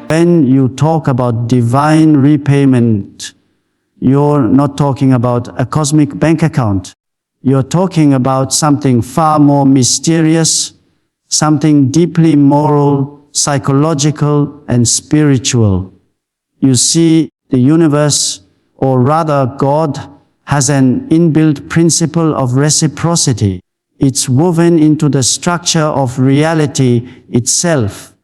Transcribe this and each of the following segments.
When you talk about divine repayment, you're not talking about a cosmic bank account. You're talking about something far more mysterious, something deeply moral, psychological, and spiritual. You see, the universe, or rather God, has an inbuilt principle of reciprocity. It's woven into the structure of reality itself.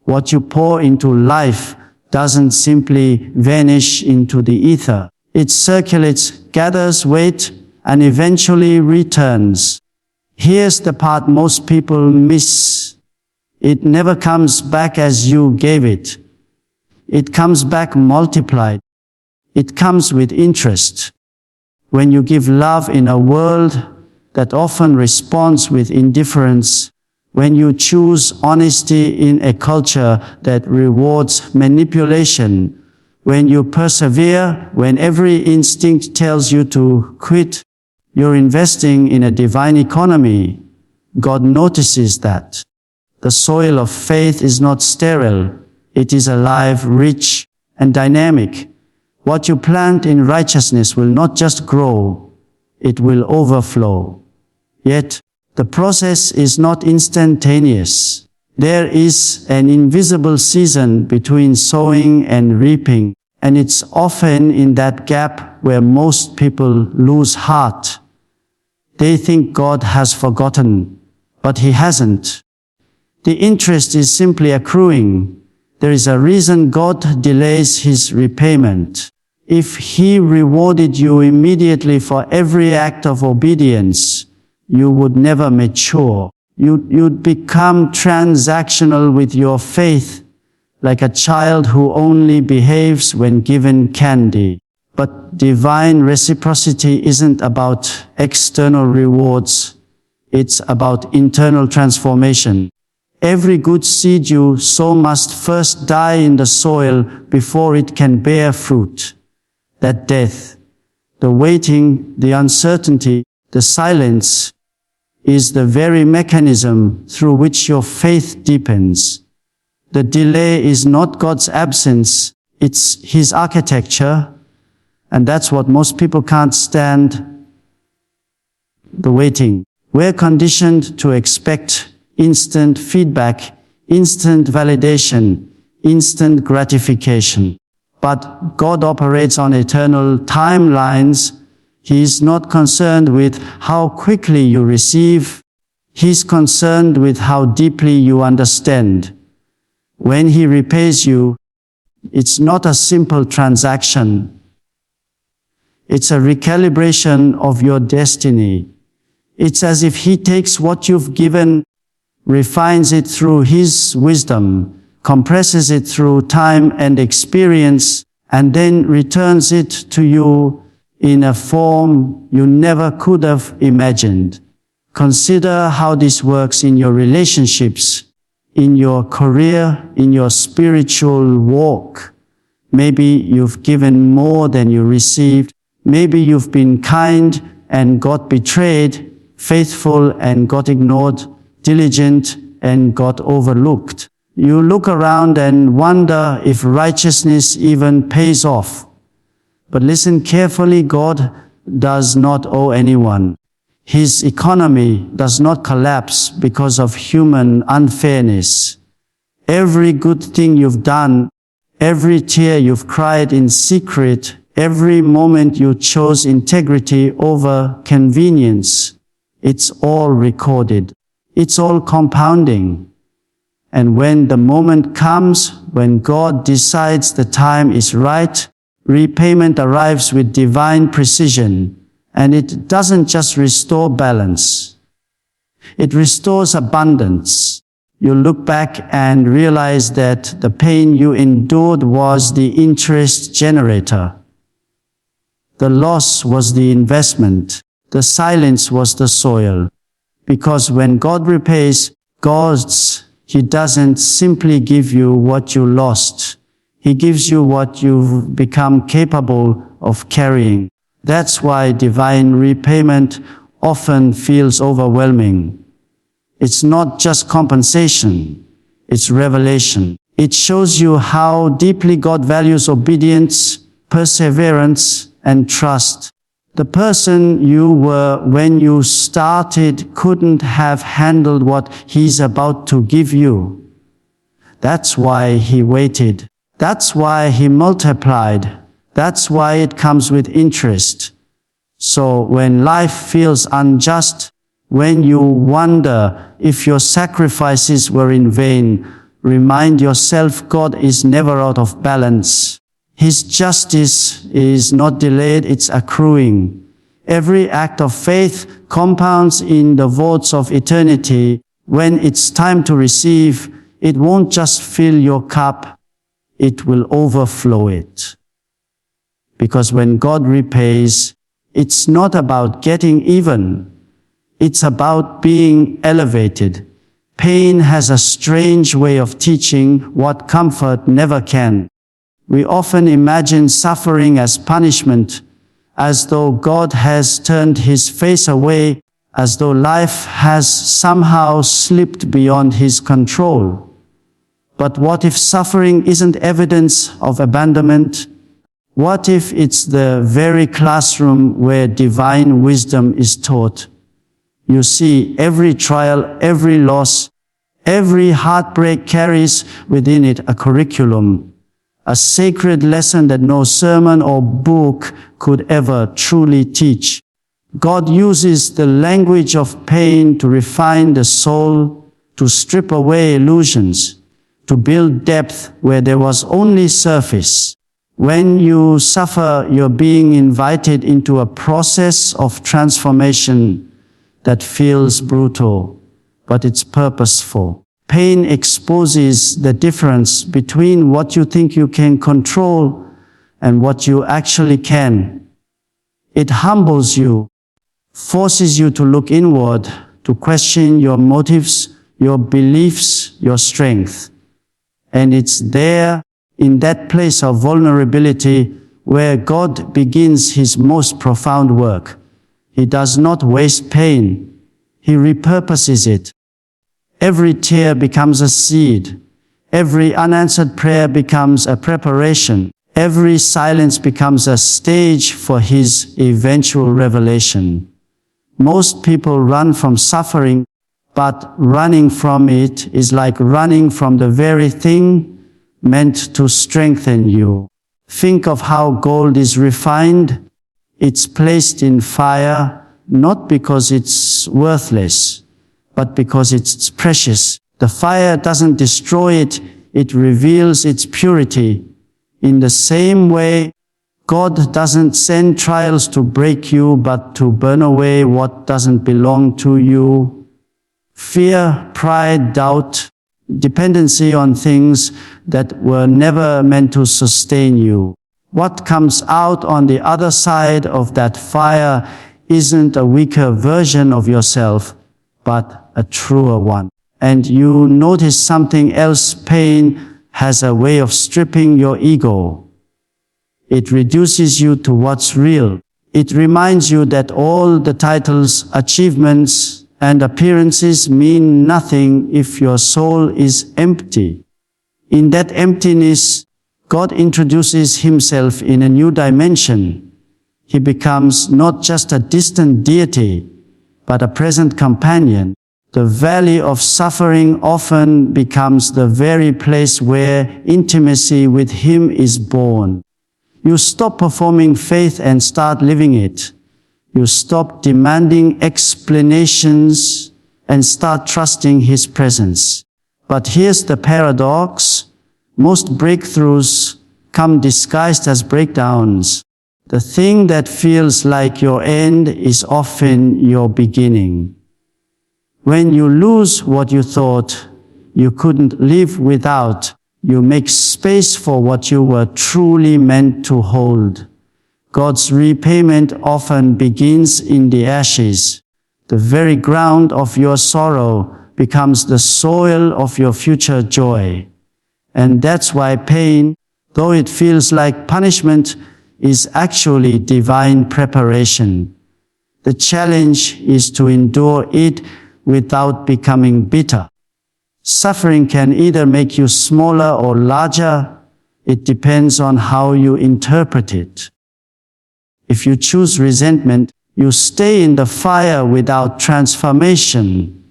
What you pour into life doesn't simply vanish into the ether. It circulates, gathers weight, and eventually returns. Here's the part most people miss. It never comes back as you gave it. It comes back multiplied. It comes with interest. When you give love in a world that often responds with indifference, when you choose honesty in a culture that rewards manipulation, when you persevere when every instinct tells you to quit, you're investing in a divine economy. God notices that. The soil of faith is not sterile. It is alive, rich, and dynamic. What you plant in righteousness will not just grow, it will overflow. Yet, the process is not instantaneous. There is an invisible season between sowing and reaping, and it's often in that gap where most people lose heart. They think God has forgotten, but He hasn't. The interest is simply accruing. There is a reason God delays His repayment. If He rewarded you immediately for every act of obedience, you would never mature. You'd become transactional with your faith, like a child who only behaves when given candy. But divine reciprocity isn't about external rewards. It's about internal transformation. Every good seed you sow must first die in the soil before it can bear fruit. That death, the waiting, the uncertainty, the silence, is the very mechanism through which your faith deepens. The delay is not God's absence, it's His architecture, and that's what most people can't stand, the waiting. We're conditioned to expect instant feedback, instant validation, instant gratification. But God operates on eternal timelines. He is not concerned with how quickly you receive. He's concerned with how deeply you understand. When He repays you, it's not a simple transaction. It's a recalibration of your destiny. It's as if He takes what you've given, refines it through His wisdom, compresses it through time and experience, and then returns it to you in a form you never could have imagined. Consider how this works in your relationships, in your career, in your spiritual walk. Maybe you've given more than you received. Maybe you've been kind and got betrayed, faithful and got ignored, diligent and got overlooked. You look around and wonder if righteousness even pays off. But listen carefully, God does not owe anyone. His economy does not collapse because of human unfairness. Every good thing you've done, every tear you've cried in secret, every moment you chose integrity over convenience, it's all recorded. It's all compounding. And when the moment comes, when God decides the time is right, repayment arrives with divine precision, and it doesn't just restore balance. It restores abundance. You look back and realize that the pain you endured was the interest generator. The loss was the investment. The silence was the soil. Because when God repays, He doesn't simply give you what you lost. He gives you what you've become capable of carrying. That's why divine repayment often feels overwhelming. It's not just compensation, it's revelation. It shows you how deeply God values obedience, perseverance, and trust. The person you were when you started couldn't have handled what He's about to give you. That's why He waited. That's why He multiplied. That's why it comes with interest. So when life feels unjust, when you wonder if your sacrifices were in vain, remind yourself God is never out of balance. His justice is not delayed, it's accruing. Every act of faith compounds in the votes of eternity. When it's time to receive, it won't just fill your cup, it will overflow it. Because when God repays, it's not about getting even. It's about being elevated. Pain has a strange way of teaching what comfort never can. We often imagine suffering as punishment, as though God has turned His face away, as though life has somehow slipped beyond His control. But what if suffering isn't evidence of abandonment? What if it's the very classroom where divine wisdom is taught? You see, every trial, every loss, every heartbreak carries within it a curriculum, a sacred lesson that no sermon or book could ever truly teach. God uses the language of pain to refine the soul, to strip away illusions, to build depth where there was only surface. When you suffer, you're being invited into a process of transformation that feels brutal, but it's purposeful. Pain exposes the difference between what you think you can control and what you actually can. It humbles you, forces you to look inward, to question your motives, your beliefs, your strength. And it's there, in that place of vulnerability, where God begins His most profound work. He does not waste pain. He repurposes it. Every tear becomes a seed. Every unanswered prayer becomes a preparation. Every silence becomes a stage for His eventual revelation. Most people run from suffering, but running from it is like running from the very thing meant to strengthen you. Think of how gold is refined. It's placed in fire, not because it's worthless, but because it's precious. The fire doesn't destroy it, it reveals its purity. In the same way, God doesn't send trials to break you, but to burn away what doesn't belong to you. Fear, pride, doubt, dependency on things that were never meant to sustain you. What comes out on the other side of that fire isn't a weaker version of yourself, but a truer one. And you notice something else. Pain has a way of stripping your ego. It reduces you to what's real. It reminds you that all the titles, achievements, and appearances mean nothing if your soul is empty. In that emptiness, God introduces Himself in a new dimension. He becomes not just a distant deity, but a present companion. The valley of suffering often becomes the very place where intimacy with Him is born. You stop performing faith and start living it. You stop demanding explanations and start trusting His presence. But here's the paradox. Most breakthroughs come disguised as breakdowns. The thing that feels like your end is often your beginning. When you lose what you thought you couldn't live without, you make space for what you were truly meant to hold. God's repayment often begins in the ashes. The very ground of your sorrow becomes the soil of your future joy. And that's why pain, though it feels like punishment, is actually divine preparation. The challenge is to endure it without becoming bitter. Suffering can either make you smaller or larger. It depends on how you interpret it. If you choose resentment, you stay in the fire without transformation.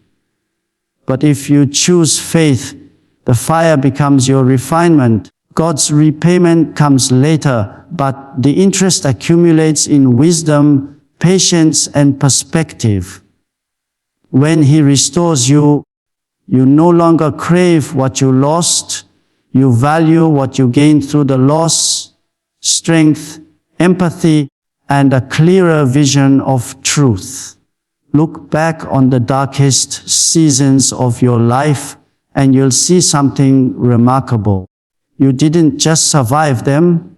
But if you choose faith, the fire becomes your refinement. God's repayment comes later, but the interest accumulates in wisdom, patience, and perspective. When He restores you, you no longer crave what you lost. You value what you gained through the loss, strength, empathy, and a clearer vision of truth. Look back on the darkest seasons of your life and you'll see something remarkable. You didn't just survive them,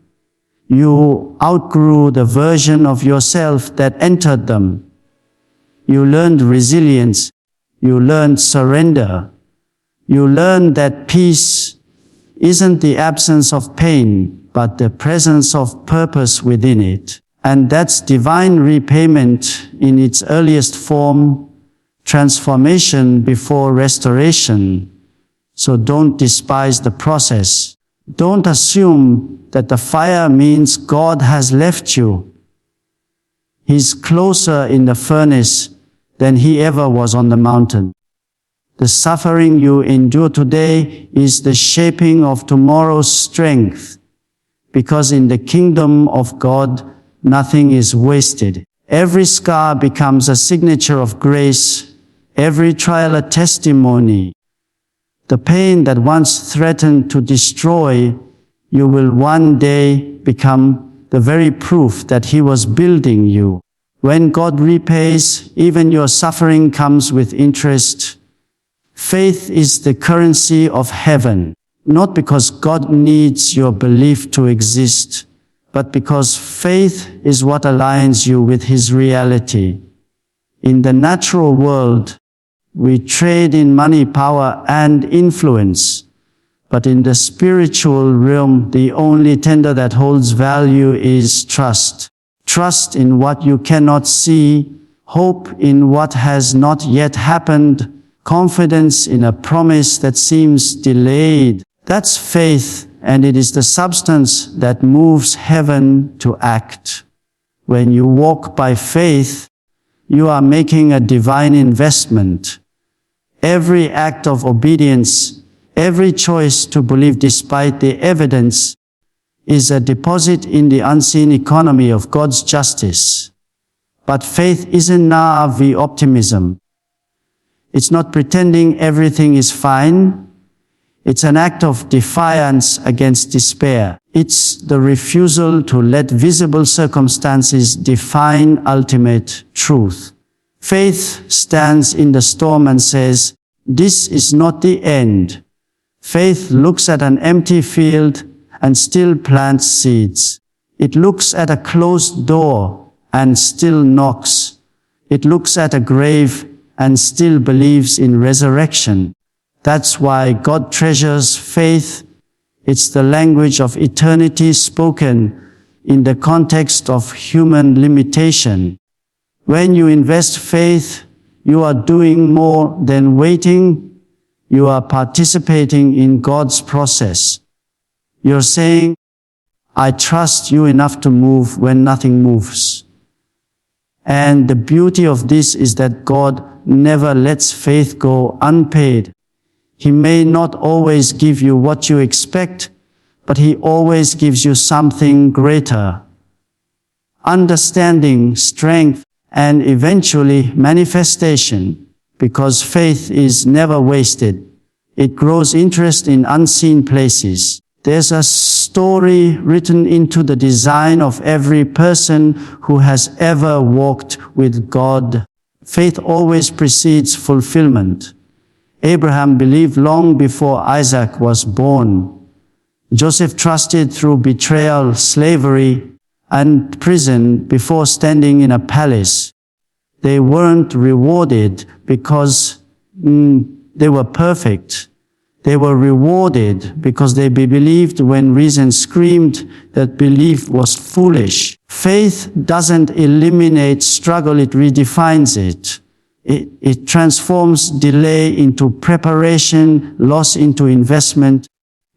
you outgrew the version of yourself that entered them. You learned resilience, you learned surrender, you learned that peace isn't the absence of pain, but the presence of purpose within it. And that's divine repayment in its earliest form, transformation before restoration. So don't despise the process. Don't assume that the fire means God has left you. He's closer in the furnace than He ever was on the mountain. The suffering you endure today is the shaping of tomorrow's strength, because in the kingdom of God, nothing is wasted. Every scar becomes a signature of grace, every trial a testimony. The pain that once threatened to destroy you will one day become the very proof that He was building you. When God repays, even your suffering comes with interest. Faith is the currency of heaven, not because God needs your belief to exist, but because faith is what aligns you with His reality. In the natural world, we trade in money, power, and influence. But in the spiritual realm, the only tender that holds value is trust. Trust in what you cannot see, hope in what has not yet happened, confidence in a promise that seems delayed. That's faith, and it is the substance that moves heaven to act. When you walk by faith, you are making a divine investment. Every act of obedience, every choice to believe despite the evidence, is a deposit in the unseen economy of God's justice. But faith isn't naive optimism. It's not pretending everything is fine. It's an act of defiance against despair. It's the refusal to let visible circumstances define ultimate truth. Faith stands in the storm and says, "This is not the end." Faith looks at an empty field and still plants seeds. It looks at a closed door and still knocks. It looks at a grave and still believes in resurrection. That's why God treasures faith. It's the language of eternity spoken in the context of human limitation. When you invest faith, you are doing more than waiting. You are participating in God's process. You're saying, "I trust you enough to move when nothing moves." And the beauty of this is that God never lets faith go unpaid. He may not always give you what you expect, but He always gives you something greater. Understanding, strength, and eventually manifestation, because faith is never wasted. It grows interest in unseen places. There's a story written into the design of every person who has ever walked with God. Faith always precedes fulfillment. Abraham believed long before Isaac was born. Joseph trusted through betrayal, slavery, and prison before standing in a palace. They weren't rewarded because they were perfect. They were rewarded because they believed when reason screamed that belief was foolish. Faith doesn't eliminate struggle, it redefines it. It transforms delay into preparation, loss into investment,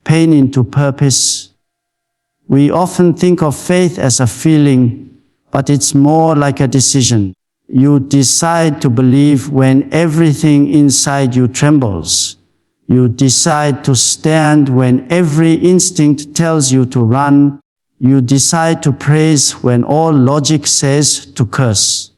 pain into purpose. We often think of faith as a feeling, but it's more like a decision. You decide to believe when everything inside you trembles. You decide to stand when every instinct tells you to run. You decide to praise when all logic says to curse.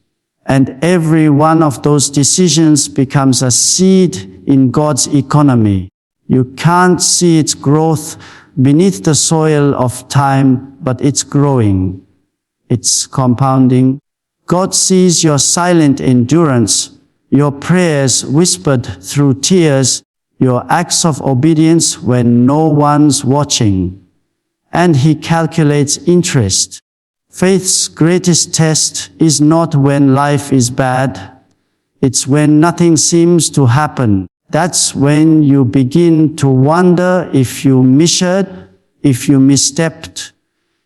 And every one of those decisions becomes a seed in God's economy. You can't see its growth beneath the soil of time, but it's growing. It's compounding. God sees your silent endurance, your prayers whispered through tears, your acts of obedience when no one's watching. And He calculates interest. Faith's greatest test is not when life is bad. It's when nothing seems to happen. That's when you begin to wonder if you misheard, if you misstepped,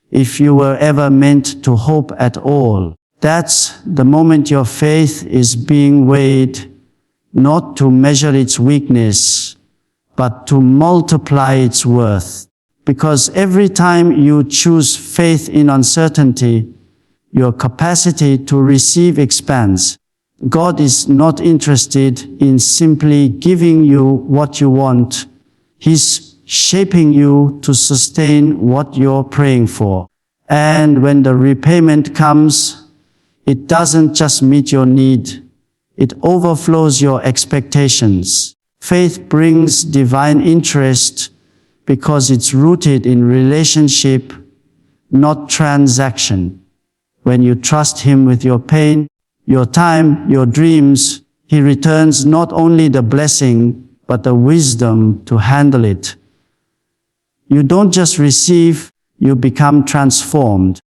if you were ever meant to hope at all. That's the moment your faith is being weighed, not to measure its weakness, but to multiply its worth. Because every time you choose faith in uncertainty, your capacity to receive expands. God is not interested in simply giving you what you want. He's shaping you to sustain what you're praying for. And when the repayment comes, it doesn't just meet your need. It overflows your expectations. Faith brings divine interest because it's rooted in relationship, not transaction. When you trust Him with your pain, your time, your dreams, He returns not only the blessing, but the wisdom to handle it. You don't just receive, you become transformed.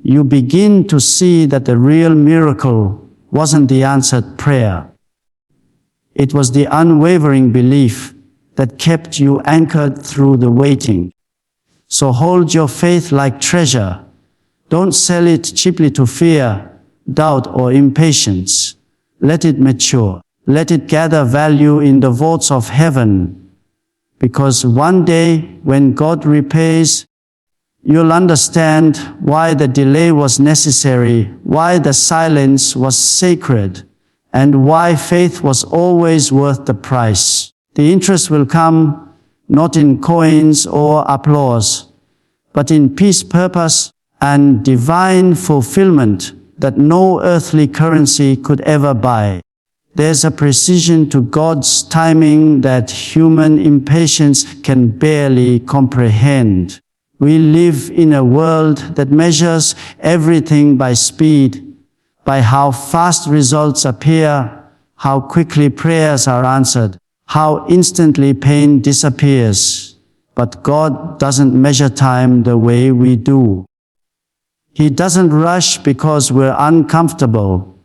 You begin to see that the real miracle wasn't the answered prayer. It was the unwavering belief that kept you anchored through the waiting. So hold your faith like treasure. Don't sell it cheaply to fear, doubt, or impatience. Let it mature. Let it gather value in the vaults of heaven. Because one day, when God repays, you'll understand why the delay was necessary, why the silence was sacred, and why faith was always worth the price. The interest will come not in coins or applause, but in peace, purpose, and divine fulfillment that no earthly currency could ever buy. There's a precision to God's timing that human impatience can barely comprehend. We live in a world that measures everything by speed, by how fast results appear, how quickly prayers are answered, how instantly pain disappears. But God doesn't measure time the way we do. He doesn't rush because we're uncomfortable,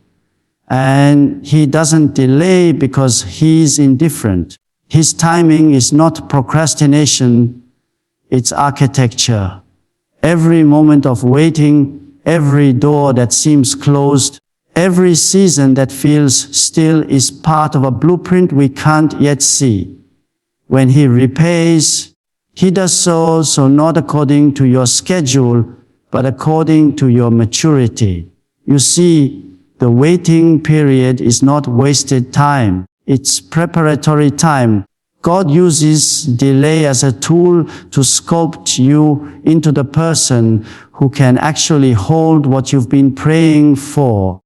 and He doesn't delay because He's indifferent. His timing is not procrastination, it's architecture. Every moment of waiting, every door that seems closed, every season that feels still is part of a blueprint we can't yet see. When He repays, He does so not according to your schedule, but according to your maturity. You see, the waiting period is not wasted time. It's preparatory time. God uses delay as a tool to sculpt you into the person who can actually hold what you've been praying for.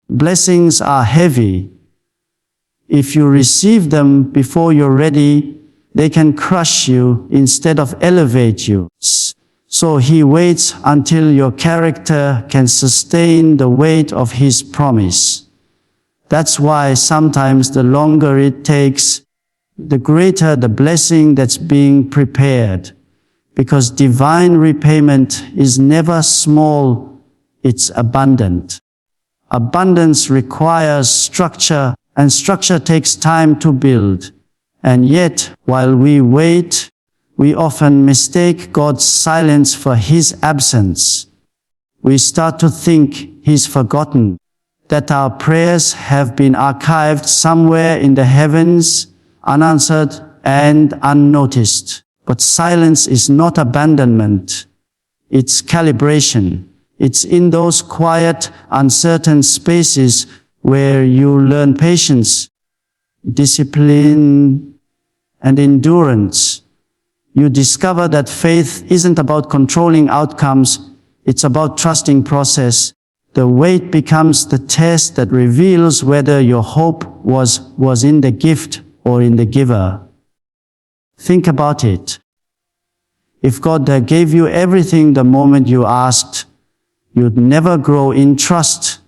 Blessings are heavy. If you receive them before you're ready, they can crush you instead of elevate you. So He waits until your character can sustain the weight of His promise. That's why sometimes the longer it takes, the greater the blessing that's being prepared. Because divine repayment is never small, it's abundant. Abundance requires structure, and structure takes time to build. And yet, while we wait, we often mistake God's silence for His absence. We start to think He's forgotten, that our prayers have been archived somewhere in the heavens, unanswered and unnoticed. But silence is not abandonment. It's calibration. It's in those quiet, uncertain spaces where you learn patience, discipline, and endurance. You discover that faith isn't about controlling outcomes, it's about trusting process. The wait becomes the test that reveals whether your hope was in the gift or in the giver. Think about it. If God gave you everything the moment you asked, you'd never grow in trust.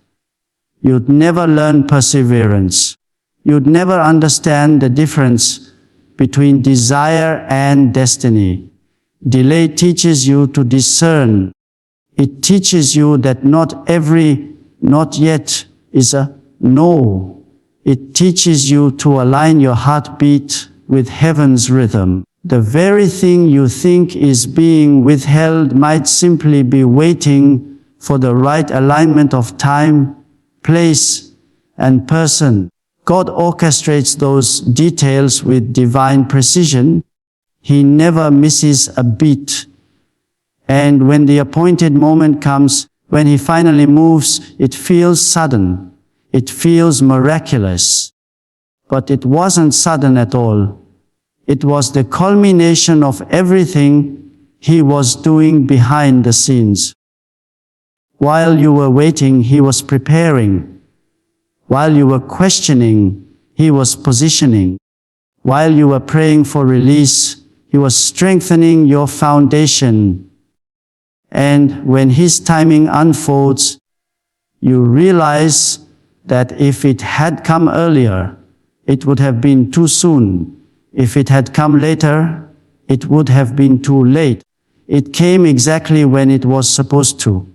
You'd never learn perseverance. You'd never understand the difference between desire and destiny. Delay teaches you to discern. It teaches you that not every not yet is a no. It teaches you to align your heartbeat with heaven's rhythm. The very thing you think is being withheld might simply be waiting for the right alignment of time, place, and person. God orchestrates those details with divine precision. He never misses a beat. And when the appointed moment comes, when He finally moves, it feels sudden. It feels miraculous. But it wasn't sudden at all. It was the culmination of everything He was doing behind the scenes. While you were waiting, He was preparing. While you were questioning, He was positioning. While you were praying for release, He was strengthening your foundation. And when His timing unfolds, you realize that if it had come earlier, it would have been too soon. If it had come later, it would have been too late. It came exactly when it was supposed to.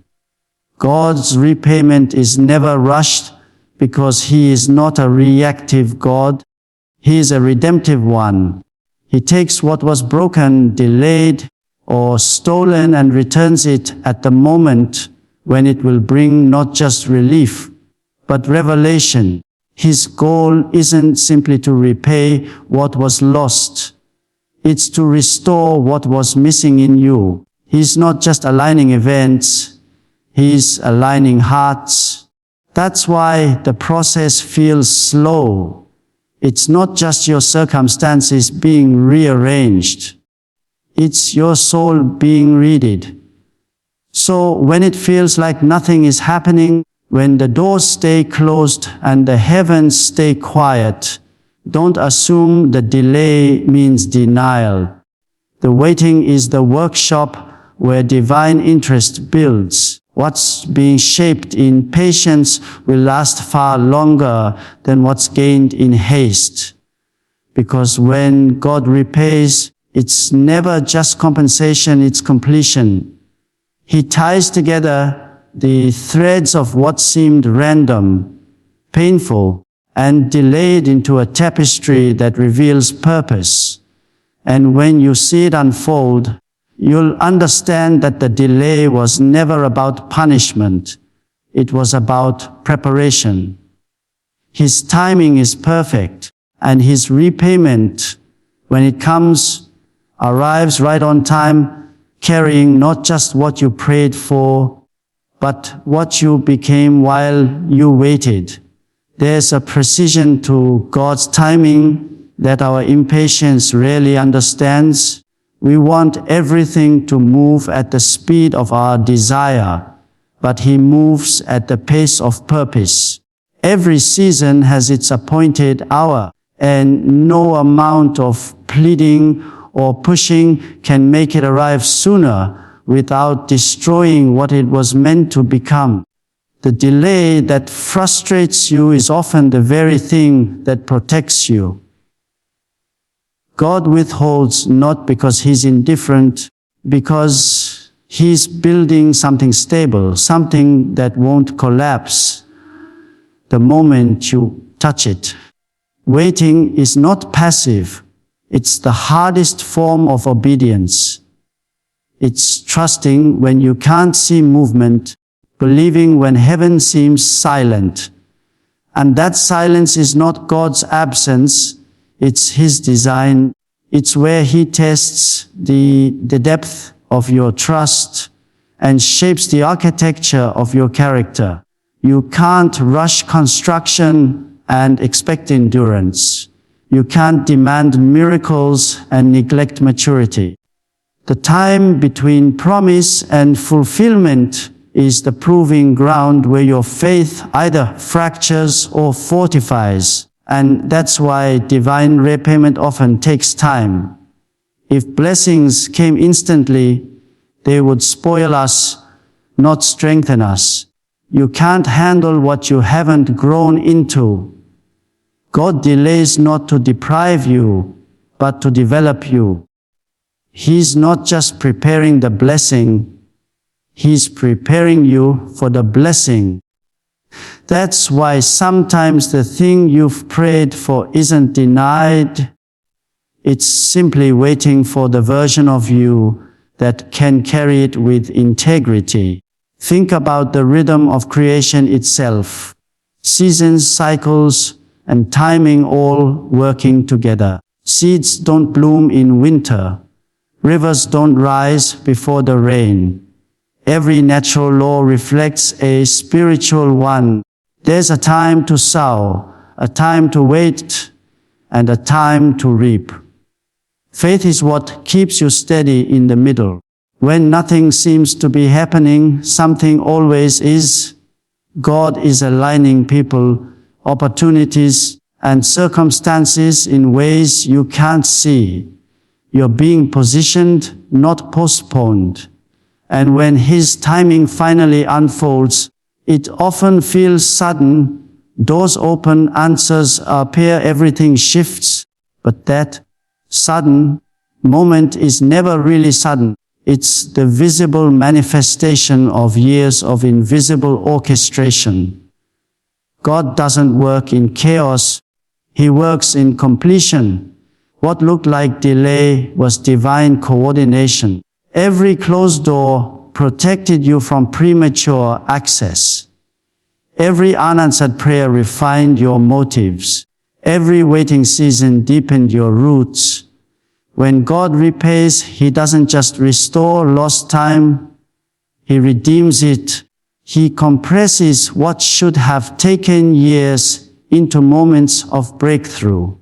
God's repayment is never rushed because He is not a reactive God. He is a redemptive one. He takes what was broken, delayed, or stolen and returns it at the moment when it will bring not just relief, but revelation. His goal isn't simply to repay what was lost. It's to restore what was missing in you. He's not just aligning events, He's aligning hearts. That's why the process feels slow. It's not just your circumstances being rearranged. It's your soul being readied. So when it feels like nothing is happening, when the doors stay closed and the heavens stay quiet, don't assume the delay means denial. The waiting is the workshop where divine interest builds. What's being shaped in patience will last far longer than what's gained in haste. Because when God repays, it's never just compensation, it's completion. He ties together the threads of what seemed random, painful, and delayed into a tapestry that reveals purpose. And when you see it unfold, you'll understand that the delay was never about punishment. It was about preparation. His timing is perfect, and His repayment, when it comes, arrives right on time, carrying not just what you prayed for, but what you became while you waited. There's a precision to God's timing that our impatience rarely understands. We want everything to move at the speed of our desire, but He moves at the pace of purpose. Every season has its appointed hour, and no amount of pleading or pushing can make it arrive sooner without destroying what it was meant to become. The delay that frustrates you is often the very thing that protects you. God withholds not because He's indifferent, because He's building something stable, something that won't collapse the moment you touch it. Waiting is not passive. It's the hardest form of obedience. It's trusting when you can't see movement, believing when heaven seems silent, And that silence is not God's absence, it's His design. It's where He tests the depth of your trust and shapes the architecture of your character. You can't rush construction and expect endurance. You can't demand miracles and neglect maturity. The time between promise and fulfillment is the proving ground where your faith either fractures or fortifies. And that's why divine repayment often takes time. If blessings came instantly, they would spoil us, not strengthen us. You can't handle what you haven't grown into. God delays not to deprive you, but to develop you. He's not just preparing the blessing, He's preparing you for the blessing. That's why sometimes the thing you've prayed for isn't denied. It's simply waiting for the version of you that can carry it with integrity. Think about the rhythm of creation itself. Seasons, cycles, and timing all working together. Seeds don't bloom in winter. Rivers don't rise before the rain. Every natural law reflects a spiritual one. There's a time to sow, a time to wait, and a time to reap. Faith is what keeps you steady in the middle. When nothing seems to be happening, something always is. God is aligning people, opportunities, and circumstances in ways you can't see. You're being positioned, not postponed. And when His timing finally unfolds, it often feels sudden. Doors open, answers appear, everything shifts. But that sudden moment is never really sudden. It's the visible manifestation of years of invisible orchestration. God doesn't work in chaos. He works in completion. What looked like delay was divine coordination. Every closed door protected you from premature access. Every unanswered prayer refined your motives. Every waiting season deepened your roots. When God repays, He doesn't just restore lost time, He redeems it. He compresses what should have taken years into moments of breakthrough.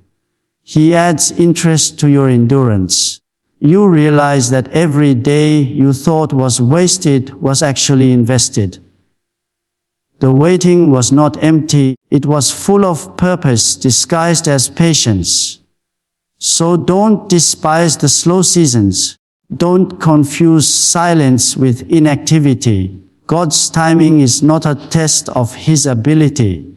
He adds interest to your endurance. You realize that every day you thought was wasted was actually invested. The waiting was not empty, it was full of purpose disguised as patience. So don't despise the slow seasons. Don't confuse silence with inactivity. God's timing is not a test of His ability.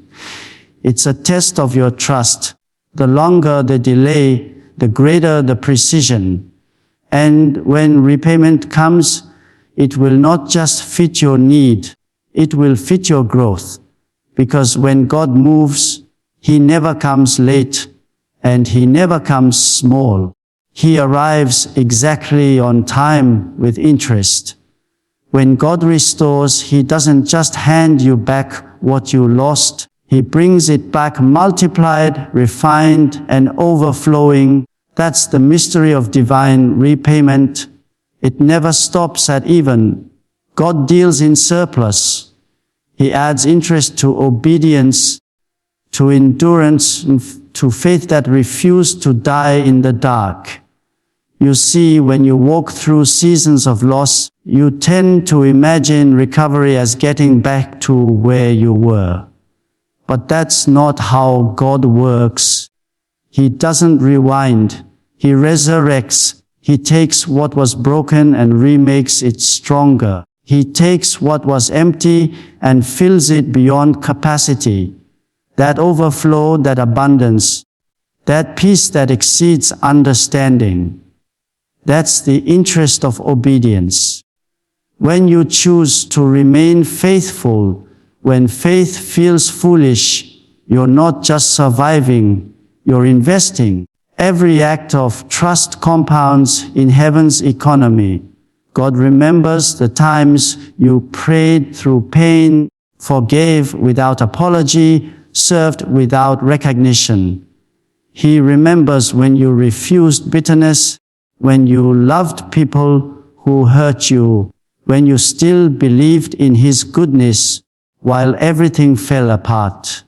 It's a test of your trust. The longer the delay, the greater the precision. And when repayment comes, it will not just fit your need, it will fit your growth. Because when God moves, He never comes late, and He never comes small. He arrives exactly on time with interest. When God restores, He doesn't just hand you back what you lost, He brings it back multiplied, refined, and overflowing. That's the mystery of divine repayment. It never stops at even. God deals in surplus. He adds interest to obedience, to endurance, to faith that refused to die in the dark. You see, when you walk through seasons of loss, you tend to imagine recovery as getting back to where you were. But that's not how God works. He doesn't rewind. He resurrects. He takes what was broken and remakes it stronger. He takes what was empty and fills it beyond capacity. That overflow, that abundance, that peace that exceeds understanding. That's the interest of obedience. When you choose to remain faithful, when faith feels foolish, you're not just surviving, you're investing. Every act of trust compounds in heaven's economy. God remembers the times you prayed through pain, forgave without apology, served without recognition. He remembers when you refused bitterness, when you loved people who hurt you, when you still believed in His goodness while everything fell apart.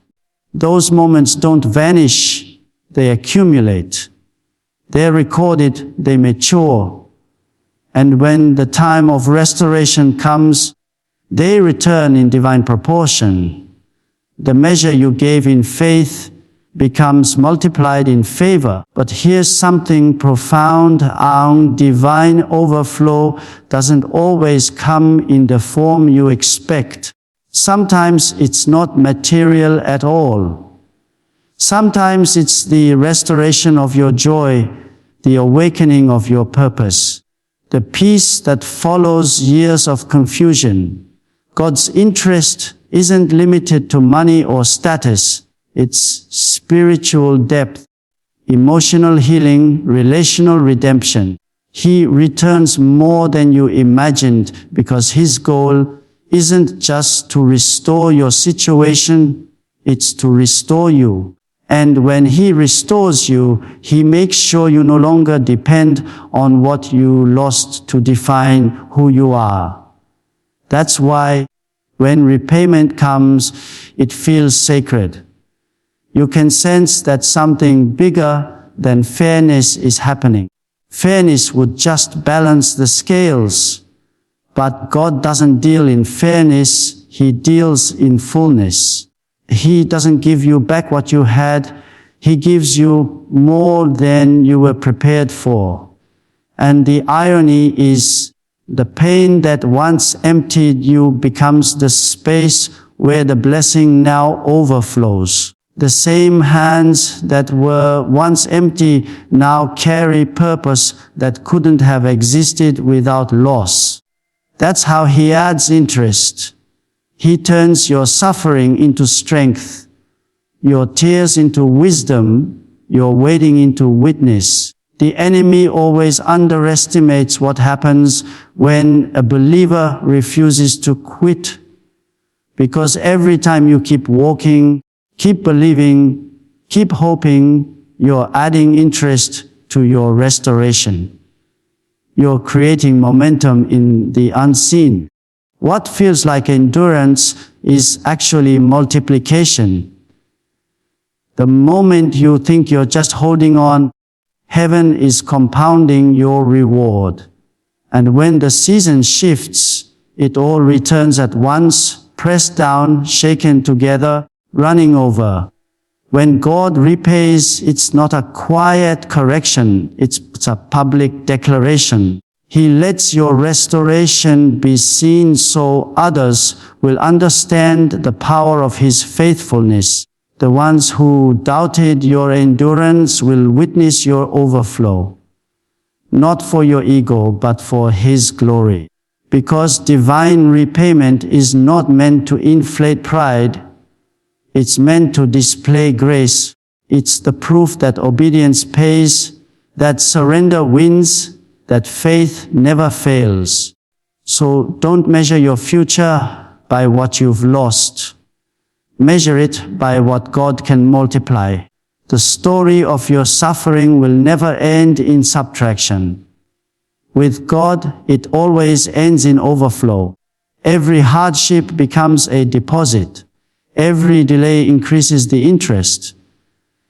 Those moments don't vanish, they accumulate. They're recorded, they mature. And when the time of restoration comes, they return in divine proportion. The measure you gave in faith becomes multiplied in favor. But here's something profound. Divine overflow doesn't always come in the form you expect. Sometimes it's not material at all. Sometimes it's the restoration of your joy, the awakening of your purpose, the peace that follows years of confusion. God's interest isn't limited to money or status. It's spiritual depth, emotional healing, relational redemption. He returns more than you imagined because His goal isn't just to restore your situation, it's to restore you. And when He restores you, He makes sure you no longer depend on what you lost to define who you are. That's why when repayment comes, it feels sacred. You can sense that something bigger than fairness is happening. Fairness would just balance the scales. But God doesn't deal in fairness, He deals in fullness. He doesn't give you back what you had, He gives you more than you were prepared for. And the irony is, the pain that once emptied you becomes the space where the blessing now overflows. The same hands that were once empty now carry purpose that couldn't have existed without loss. That's how He adds interest. He turns your suffering into strength, your tears into wisdom, your waiting into witness. The enemy always underestimates what happens when a believer refuses to quit. Because every time you keep walking, keep believing, keep hoping, you're adding interest to your restoration. You're creating momentum in the unseen. What feels like endurance is actually multiplication. The moment you think you're just holding on, heaven is compounding your reward. And when the season shifts, it all returns at once, pressed down, shaken together, running over. When God repays, it's not a quiet correction, it's a public declaration. He lets your restoration be seen so others will understand the power of His faithfulness. The ones who doubted your endurance will witness your overflow. Not for your ego, but for His glory. Because divine repayment is not meant to inflate pride, it's meant to display grace. It's the proof that obedience pays, that surrender wins, that faith never fails. So don't measure your future by what you've lost. Measure it by what God can multiply. The story of your suffering will never end in subtraction. With God, it always ends in overflow. Every hardship becomes a deposit. Every delay increases the interest.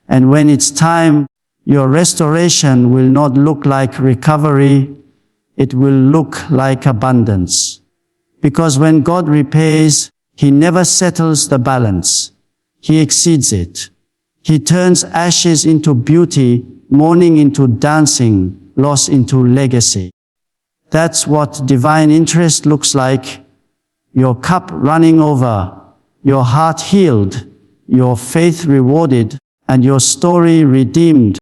And when it's time, your restoration will not look like recovery, it will look like abundance. Because when God repays, He never settles the balance. He exceeds it. He turns ashes into beauty, mourning into dancing, loss into legacy. That's what divine interest looks like. Your cup running over, your heart healed, your faith rewarded, and your story redeemed.